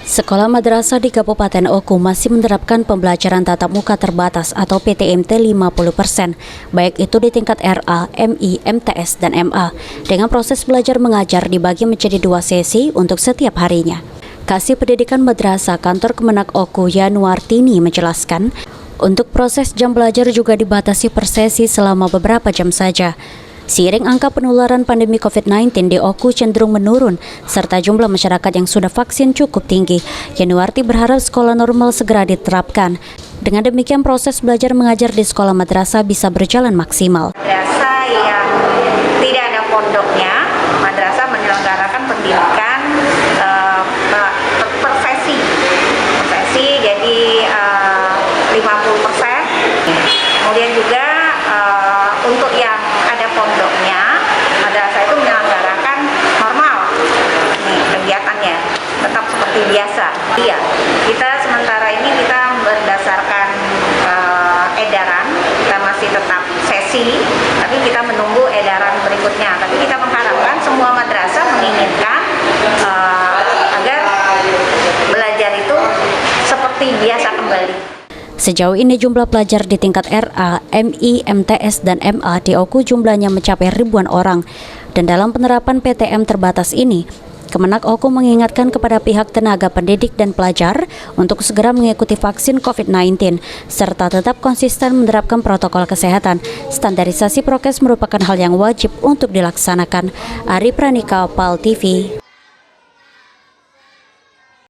Sekolah madrasah di Kabupaten Oku masih menerapkan pembelajaran tatap muka terbatas atau PTMT 50%, baik itu di tingkat RA, MI, MTS, dan MA, dengan proses belajar mengajar dibagi menjadi 2 sesi untuk setiap harinya. Kasih Pendidikan Madrasah Kantor Kemenak Oku Yanuartini menjelaskan, untuk proses jam belajar juga dibatasi per sesi selama beberapa jam saja. Seiring angka penularan pandemi COVID-19 di Oku cenderung menurun, serta jumlah masyarakat yang sudah vaksin cukup tinggi, Yanuarti berharap sekolah normal segera diterapkan. Dengan demikian proses belajar mengajar di sekolah madrasah bisa berjalan maksimal. Madrasah yang tidak ada pondoknya, madrasah menyelenggarakan pendidikan per sesi, jadi 50%. Kemudian juga untuk yang ada pondoknya, madrasah itu menyelenggarakan normal kegiatannya, tetap seperti biasa. Iya, kita sementara ini kita berdasarkan edaran, kita masih tetap sesi, tapi kita menunggu edaran berikutnya. Tapi kita mengharapkan semua madrasah menginginkan agar belajar itu seperti biasa kembali. Sejauh ini jumlah pelajar di tingkat RA, MI, MTS, dan MA di Oku jumlahnya mencapai ribuan orang. Dan dalam penerapan PTM terbatas ini, Kemenak Oku mengingatkan kepada pihak tenaga pendidik dan pelajar untuk segera mengikuti vaksin COVID-19, serta tetap konsisten menerapkan protokol kesehatan. Standarisasi prokes merupakan hal yang wajib untuk dilaksanakan. Ari Pranika, PAL TV.